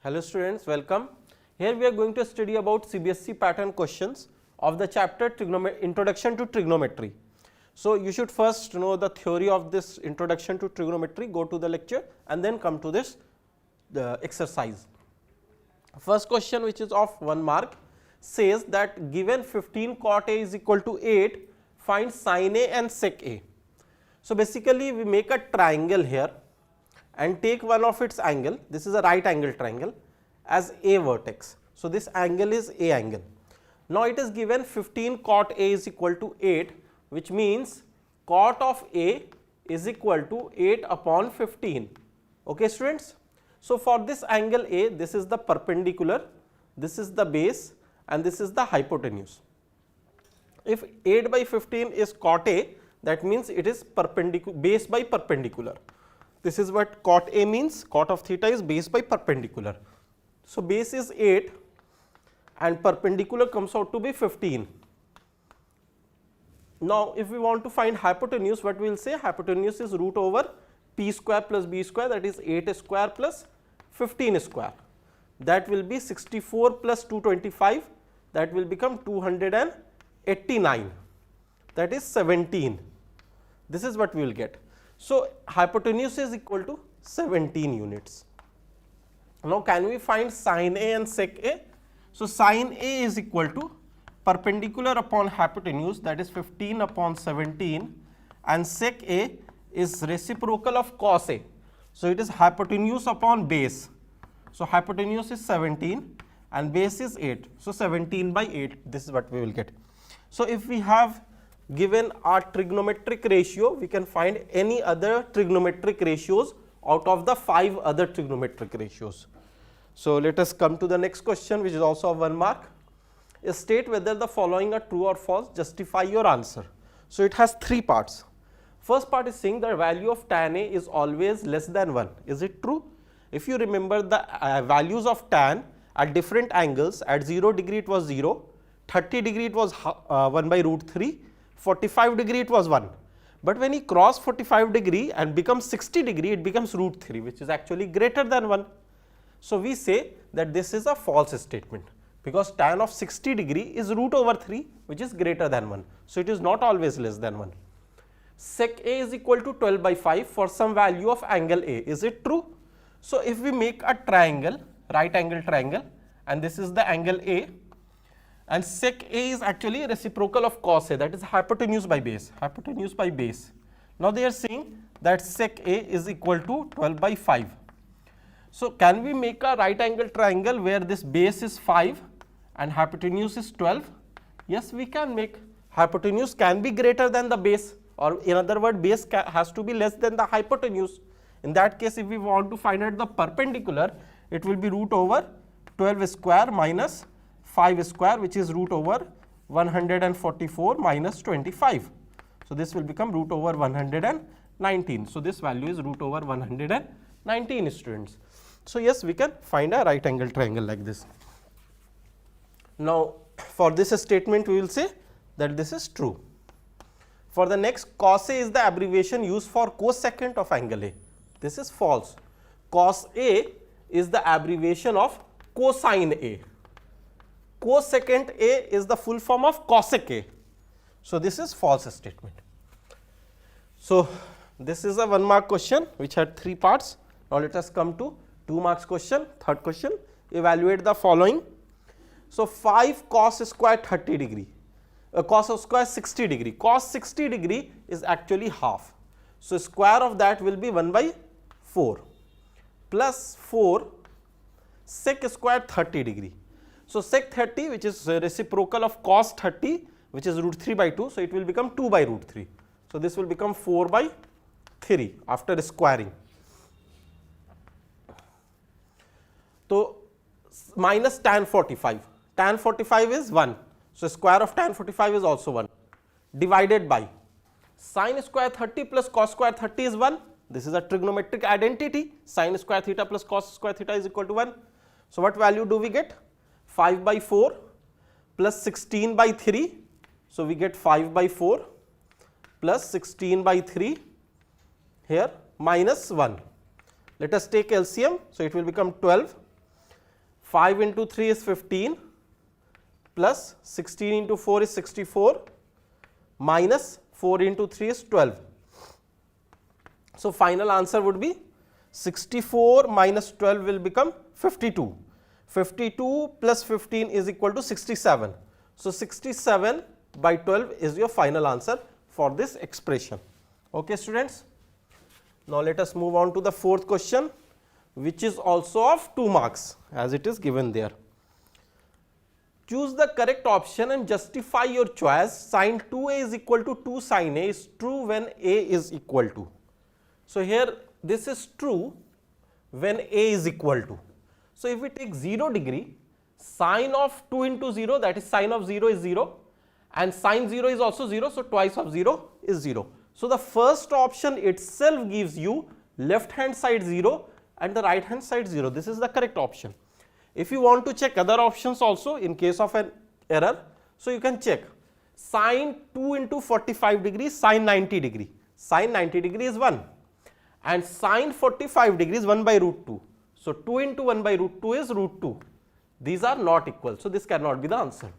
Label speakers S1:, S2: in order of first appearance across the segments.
S1: Hello students, welcome. Here we are going to study about CBSE pattern questions of the chapter Introduction to Trigonometry. So, you should first know the theory of this Introduction to Trigonometry, go to the lecture and then come to this exercise. First question, which is of 1 mark, says that given 15 cot A is equal to 8, find sin A and sec A. So, basically we make a triangle here and take one of its angle, this is a right angle triangle, as A vertex. So, this angle is A angle. Now, it is given 15 cot A is equal to 8, which means cot of A is equal to 8 upon 15. Okay, students? So, for this angle A, this is the perpendicular, this is the base and this is the hypotenuse. If 8 by 15 is cot A, that means it is base by perpendicular. This is what cot A means, cot of theta is base by perpendicular. So, base is 8 and perpendicular comes out to be 15. Now, if we want to find hypotenuse, what we will say? Hypotenuse is root over p square plus b square, that is 8 square plus 15 square. That will be 64 plus 225, that will become 289, that is 17. This is what we will get. So, hypotenuse is equal to 17 units. Now, can we find sin A and sec A? So, sin A is equal to perpendicular upon hypotenuse, that is 15 upon 17, and sec A is reciprocal of cos A. So, it is hypotenuse upon base. So, hypotenuse is 17 and base is 8. So, 17 by 8, this is what we will get. So, if we have given our trigonometric ratio, we can find any other trigonometric ratios out of the 5 other trigonometric ratios. So, let us come to the next question, which is also of 1 mark. State whether the following are true or false, justify your answer. So, it has 3 parts. First part is saying the value of tan A is always less than 1. Is it true? If you remember the values of tan at different angles, at 0 degree it was 0, 30 degree it was 1 by root 3, 45 degree it was 1. But when he cross 45 degree and becomes 60 degree, it becomes root 3, which is actually greater than 1. So, we say that this is a false statement, because tan of 60 degree is root over 3, which is greater than 1. So, it is not always less than 1. Sec A is equal to 12 by 5 for some value of angle A. Is it true? So, if we make a triangle, right angle triangle, and this is the angle A, and sec A is actually reciprocal of cos A, that is hypotenuse by base, hypotenuse by base. Now, they are saying that sec A is equal to 12 by 5. So, can we make a right angle triangle where this base is 5 and hypotenuse is 12? Yes, we can make. Hypotenuse can be greater than the base, or in other words, base has to be less than the hypotenuse. In that case, if we want to find out the perpendicular, it will be root over 12 square minus 5 square, which is root over 144 minus 25. So, this will become root over 119. So, this value is root over 119, students. So, yes, we can find a right angle triangle like this. Now, for this statement we will say that this is true. For the next, cos A is the abbreviation used for cosecant of angle A. This is false. Cos A is the abbreviation of cosine A. Cosecant A is the full form of cosec A. So, this is false statement. So, this is a 1 mark question which had 3 parts. Now, let us come to 2 marks question. Third question, evaluate the following. So, 5 cos square 30 degree, cos square 60 degree. Cos 60 degree is actually half. So, square of that will be 1 by 4 plus 4 sec square 30 degree. So, sec 30, which is reciprocal of cos 30, which is root 3 by 2. So, it will become 2 by root 3. So, this will become 4 by 3 after squaring. So, minus tan 45. Tan 45 is 1. So, square of tan 45 is also 1, divided by sin square 30 plus cos square 30 is 1. This is a trigonometric identity. Sin square theta plus cos square theta is equal to 1. So, what value do we get? 5 by 4 plus 16 by 3. So, we get 5 by 4 plus 16 by 3 here minus 1. Let us take LCM. So, it will become 12. 5 into 3 is 15 plus 16 into 4 is 64 minus 4 into 3 is 12. So, final answer would be 64 minus 12 will become 52. 52 plus 15 is equal to 67. So, 67 by 12 is your final answer for this expression. Okay, students. Now, let us move on to the fourth question, which is also of 2 marks as it is given there. Choose the correct option and justify your choice. Sin 2a is equal to 2 sin a is true when a is equal to. So, here this is true when a is equal to. So, if we take 0 degree, sine of 2 into 0, that is sine of 0 is 0, and sine 0 is also 0. So, twice of 0 is 0. So, the first option itself gives you left hand side 0 and the right hand side 0. This is the correct option. If you want to check other options also in case of an error, so you can check sine 2 into 45 degrees, sine 90 degree. Sine 90 degree is 1 and sine 45 degrees 1 by root 2. So, 2 into 1 by root 2 is root 2. These are not equal. So, this cannot be the answer.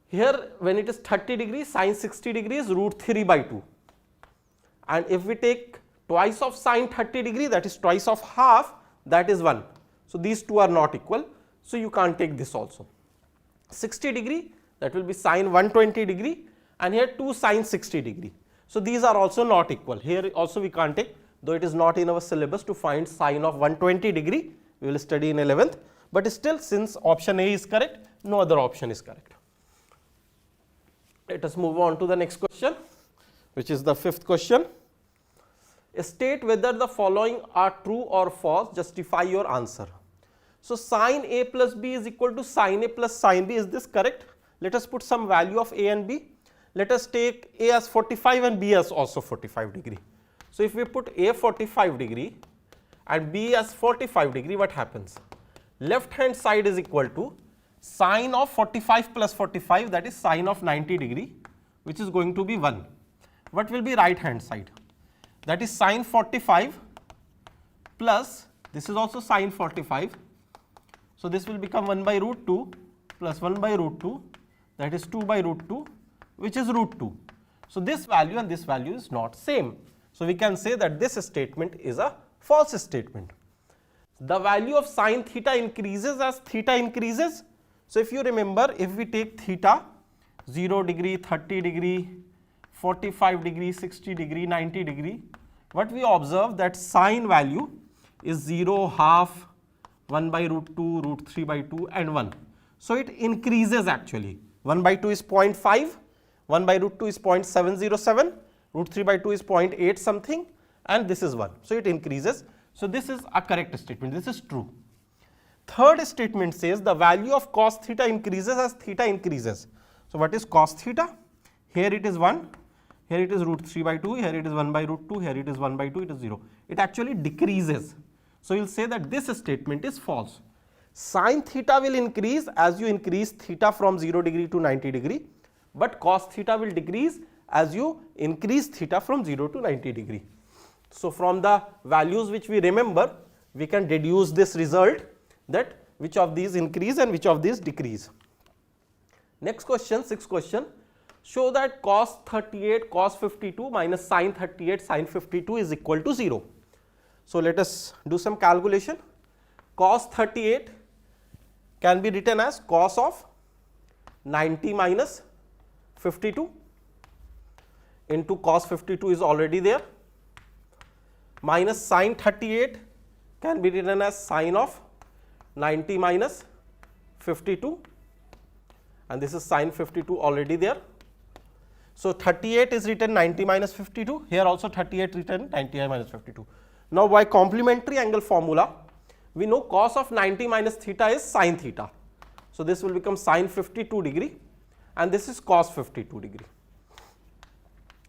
S1: Here when it is 30 degrees, sine 60 degrees root 3 by 2. And if we take twice of sine 30 degree, that is twice of half, that is 1. So, these two are not equal. So, you can't take this also. 60 degree, that will be sine 120 degree, and here 2 sine 60 degree. So, these are also not equal. Here also we can't take, though it is not in our syllabus to find sine of 120 degree, we will study in 11th, but still since option A is correct, no other option is correct. Let us move on to the next question, which is the fifth question. State whether the following are true or false, justify your answer. So, sin A plus B is equal to sin A plus sin B, is this correct? Let us put some value of A and B. Let us take A as 45 and B as also 45 degree. So, if we put A 45 degree and B as 45 degree, what happens? Left hand side is equal to sine of 45 plus 45, that is sine of 90 degree, which is going to be 1. What will be right hand side? That is sine 45 plus, this is also sine 45. So, this will become 1 by root 2 plus 1 by root 2, that is 2 by root 2, which is root 2. So, this value and this value is not same. So, we can say that this statement is a false statement. The value of sin theta increases as theta increases. So, if you remember, if we take theta 0 degree, 30 degree, 45 degree, 60 degree, 90 degree, what we observe that sine value is 0, half, 1 by root 2, root 3 by 2 and 1. So, it increases actually. 1 by 2 is 0.5, 1 by root 2 is 0.707, root 3 by 2 is 0.8 something, and this is 1. So, it increases. So, this is a correct statement, this is true. Third statement says the value of cos theta increases as theta increases. So, what is cos theta? Here it is 1, here it is root 3 by 2, here it is 1 by root 2, here it is 1 by 2, it is 0. It actually decreases. So, you will say that this statement is false. Sin theta will increase as you increase theta from 0 degree to 90 degree, but cos theta will decrease as you increase theta from 0 to 90 degree. So, from the values which we remember, we can deduce this result that which of these increase and which of these decrease. Next question, sixth question, show that cos 38 cos 52 minus sin 38 sin 52 is equal to 0. So, let us do some calculation. Cos 38 can be written as cos of 90 minus 52 into cos 52 is already there, minus sin 38 can be written as sin of 90 minus 52, and this is sin 52 already there. So, 38 is written 90 minus 52, here also 38 written 90 minus 52. Now, by complementary angle formula, we know cos of 90 minus theta is sin theta. So, this will become sin 52 degree and this is cos 52 degree.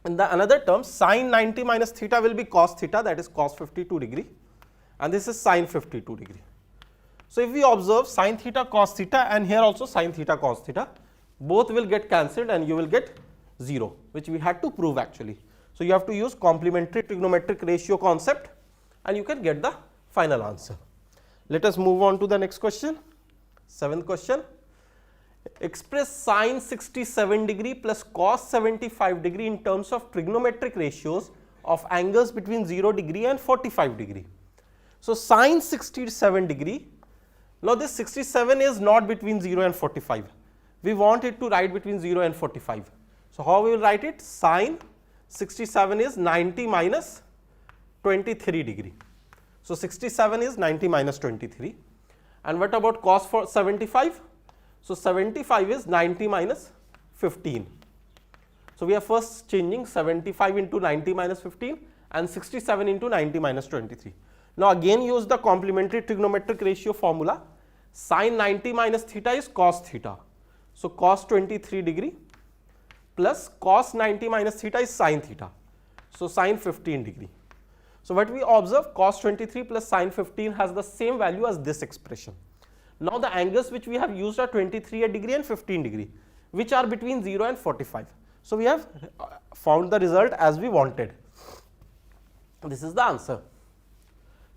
S1: In the another term, sin 90 minus theta will be cos theta, that is cos 52 degree, and this is sin 52 degree. So, if we observe sin theta cos theta and here also sin theta cos theta, both will get cancelled and you will get 0, which we had to prove actually. So you have to use complementary trigonometric ratio concept and you can get the final answer. Let us move on to the next question. 7th question. Express sine 67 degree plus cos 75 degree in terms of trigonometric ratios of angles between 0 degree and 45 degree. So sine 67 degree, now this 67 is not between 0 and 45. We want it to write between 0 and 45. So how we will write it? Sine 67 is 90 minus 23 degree. So 67 is 90 minus 23. And what about cos for 75? So 75 is 90 minus 15. So we are first changing 75 into 90 minus 15 and 67 into 90 minus 23. Now again use the complementary trigonometric ratio formula. Sin 90 minus theta is cos theta. So cos 23 degree plus cos 90 minus theta is sin theta. So sin 15 degree. So what we observe, cos 23 plus sin 15 has the same value as this expression. Now the angles which we have used are 23 degree and 15 degree, which are between 0 and 45. So we have found the result as we wanted. This is the answer.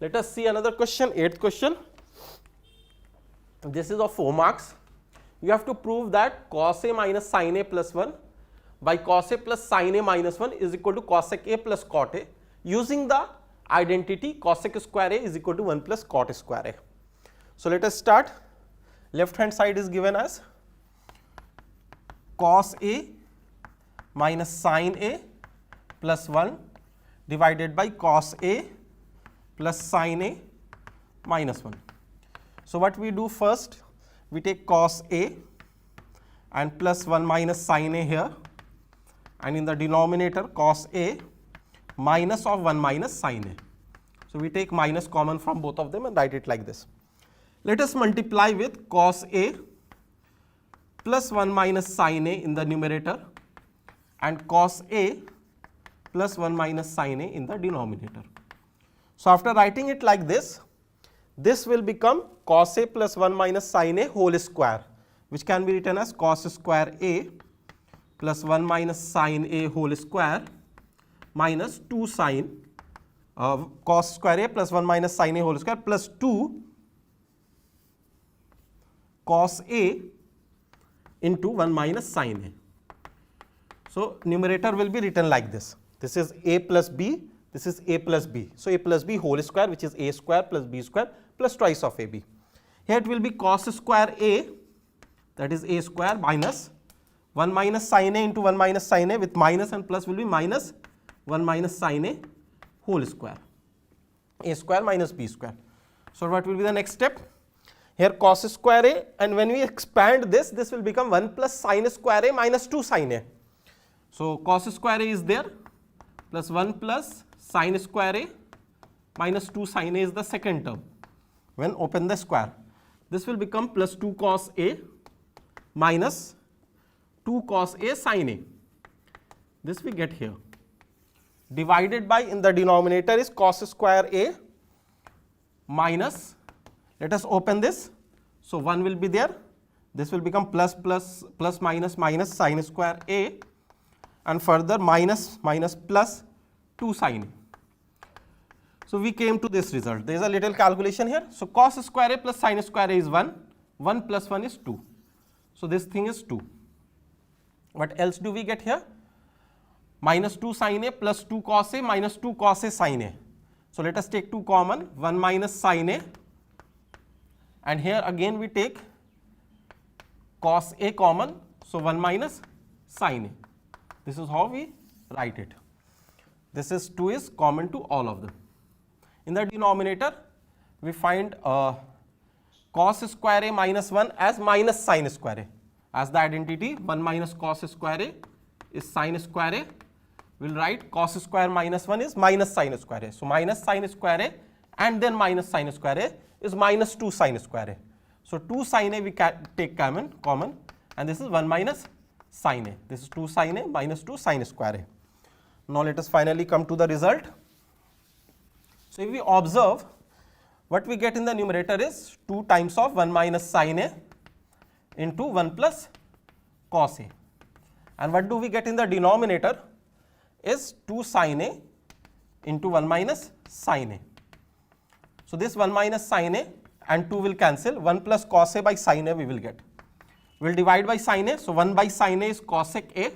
S1: Let us see another question, 8th question. This is of 4 marks. You have to prove that cos A minus sin A plus 1 by cos A plus sin A minus 1 is equal to cosec A plus cot A, using the identity cosec square A is equal to 1 plus cot square A. So let us start. Left hand side is given as cos A minus sin A plus 1 divided by cos A plus sin A minus 1. So what we do first, we take cos A and plus 1 minus sin A here, and in the denominator cos A minus of 1 minus sin A. So we take minus common from both of them and write it like this. Let us multiply with cos A plus 1 minus sin A in the numerator and cos A plus 1 minus sin A in the denominator. So after writing it like this will become cos A plus 1 minus sin A whole square, which can be written as cos square A plus 1 minus sin A whole square minus 2 sin cos square A plus 1 minus sin A whole square plus 2 cos A into 1 minus sin A. So numerator will be written like this. This is A plus B, this is A plus B. So A plus B whole square, which is A square plus B square plus twice of AB. Here it will be cos square A, that is A square, minus 1 minus sin A into 1 minus sin A, with minus and plus will be minus 1 minus sin A whole square. A square minus B square. So what will be the next step? Here cos square A, and when we expand this will become 1 plus sin square A minus 2 sin A. So cos square A is there, plus 1 plus sin square A minus 2 sin A is the second term. When open the square, this will become plus 2 cos A minus 2 cos A sin A. This we get here. Divided by, in the denominator is cos square A minus, let us open this. So 1 will be there. This will become plus minus minus sin square A, and further minus minus plus 2 sin A. So we came to this result. There is a little calculation here. So cos square A plus sin square A is 1. 1 plus 1 is 2. So this thing is 2. What else do we get here? Minus 2 sin A plus 2 cos A minus 2 cos A sin A. So let us take 2 common, 1 minus sin A, and here again we take cos A common, so 1 minus sin A. This is how we write it. This is 2 is common to all of them. In the denominator we find cos square A minus 1 as minus sin square A. As the identity 1 minus cos square A is sin square A, we will write cos square minus 1 is minus sin square A. So minus sin square A and then minus sin square A is minus 2 sin square A. So 2 sin A we take common, and this is 1 minus sin A. This is 2 sin A minus 2 sin square A. Now let us finally come to the result. So if we observe, what we get in the numerator is 2 times of 1 minus sin A into 1 plus cos A, And what do we get in the denominator is 2 sin A into 1 minus sin A. So this 1 minus sin A and 2 will cancel, 1 plus cos A by sin A we will get. We will divide by sin A, so 1 by sin A is cosec A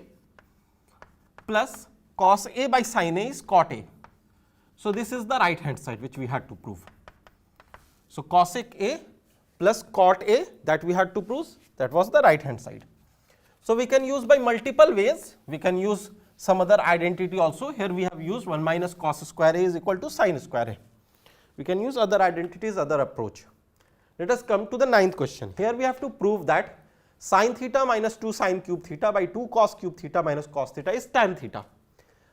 S1: plus cos A by sin A is cot A. So this is the right hand side which we had to prove. So cosec A plus cot A, that we had to prove, that was the right hand side. So we can use by multiple ways, we can use some other identity also. Here we have used 1 minus cos square A is equal to sin square A. We can use other identities, other approach. Let us come to the 9th question. Here we have to prove that sin theta minus 2 sin cube theta by 2 cos cube theta minus cos theta is tan theta.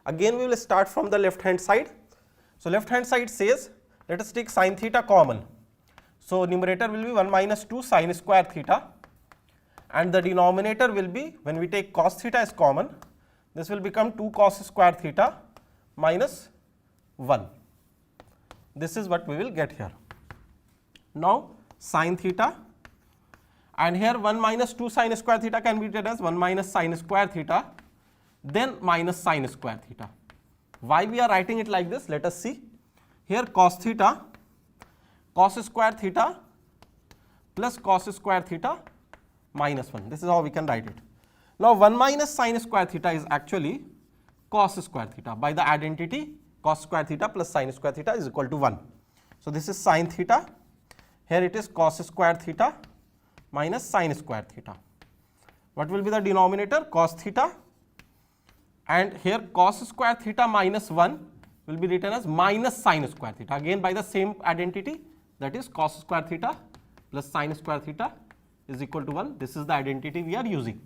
S1: Again we will start from the left hand side. So left hand side says, let us take sin theta common. So numerator will be 1 minus 2 sin square theta, and the denominator will be, when we take cos theta as common, this will become 2 cos square theta minus 1. This is what we will get here. Now sin theta, and here 1 minus 2 sin square theta can be written as 1 minus sin square theta, then minus sin square theta. Why we are writing it like this? Let us see. Here cos theta, cos square theta plus cos square theta minus 1. This is how we can write it. Now 1 minus sin square theta is actually cos square theta. By the identity, cos square theta plus sin square theta is equal to 1. So this is sin theta. Here it is cos square theta minus sin square theta. What will be the denominator? Cos theta, and here cos square theta minus 1 will be written as minus sin square theta. Again by the same identity, that is cos square theta plus sin square theta is equal to 1. This is the identity we are using.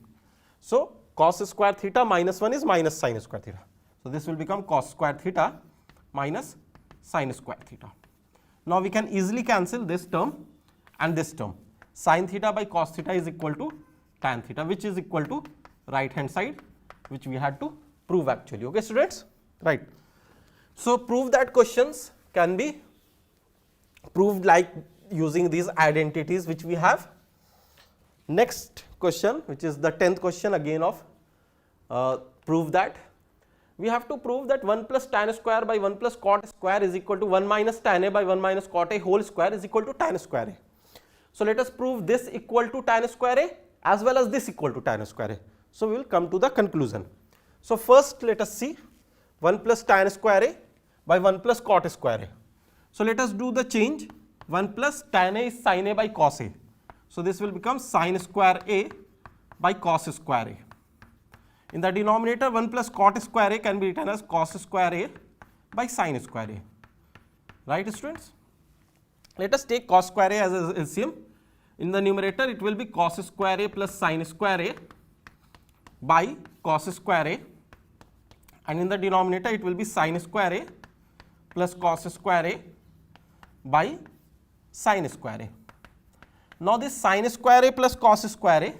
S1: So cos square theta minus 1 is minus sin square theta. So this will become cos square theta minus sin square theta. Now we can easily cancel this term and this term. Sin theta by cos theta is equal to tan theta, which is equal to right hand side, which we had to prove actually. Okay students, right. So prove that questions can be proved like using these identities which we have. Next question, which is the 10th question again of prove that. We have to prove that 1 plus tan square by 1 plus cot square is equal to 1 minus tan A by 1 minus cot A whole square is equal to tan square A. So let us prove this equal to tan square A as well as this equal to tan square A. So we will come to the conclusion. So first let us see 1 plus tan square A by 1 plus cot square A. So let us do the change. 1 plus tan A is sin A by cos A. So this will become sin square A by cos square A. In the denominator, 1 plus cot square A can be written as cos square A by sin square A. Right students? Let us take cos square A as a LCM. In the numerator, it will be cos square A plus sin square A by cos square A, and in the denominator it will be sin square A plus cos square A by sin square A. Now this sin square A plus cos square A,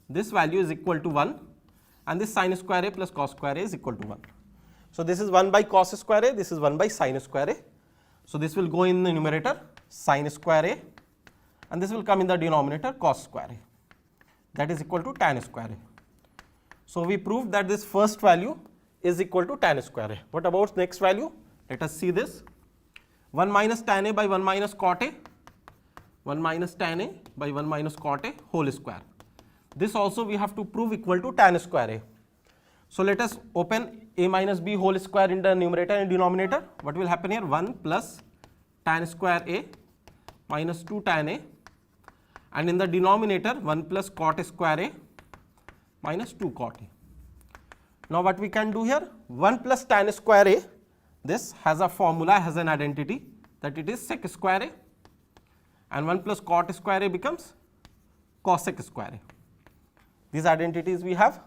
S1: this value is equal to 1, and this sin square A plus cos square A is equal to 1. So this is 1 by cos square A, this is 1 by sin square A. So this will go in the numerator sin square A, and this will come in the denominator cos square A. That is equal to tan square A. So we proved that this first value is equal to tan square A. What about next value? Let us see this. 1 minus tan A by 1 minus cot A, 1 minus tan A by 1 minus cot A whole square. This also we have to prove equal to tan square A. So let us open A minus B whole square in the numerator and denominator. What will happen here? 1 plus tan square A minus 2 tan A, and in the denominator 1 plus cot square A minus 2 cot A. Now what we can do here? 1 plus tan square A, this has a formula, has an identity, that it is sec square A, and 1 plus cot square A becomes cosec square A. These identities we have.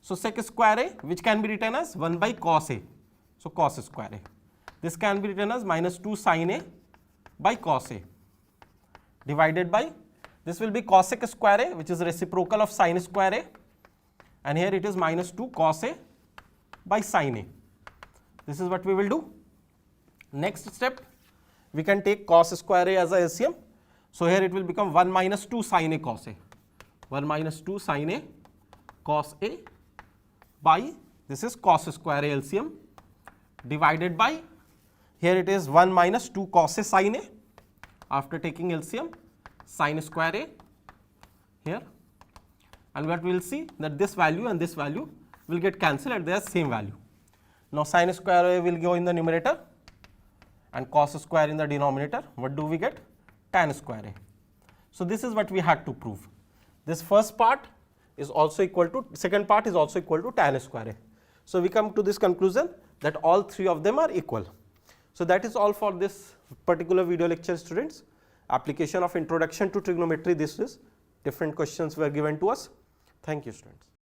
S1: So sec square A, which can be written as 1 by cos A, so cos square A. This can be written as minus 2 sin A by cos A, divided by, this will be cosec square A, which is reciprocal of sin square A, and here it is minus 2 cos A by sin A. This is what we will do. Next step, we can take cos square A as a LCM. So here it will become 1 minus 2 sin A cos A, 1 minus 2 sin A cos A by, this is cos square A LCM divided by, here it is 1 minus 2 cos A sin A after taking LCM, sin square A here, and what we will see that this value and this value will get cancelled at their same value. Now sin square A will go in the numerator and cos square in the denominator. What do we get? Tan square A. So this is what we had to prove. This first part is also equal to, second part is also equal to tan square A. So we come to this conclusion that all three of them are equal. So that is all for this particular video lecture, students. Application of introduction to trigonometry, this is different questions were given to us. Thank you, students.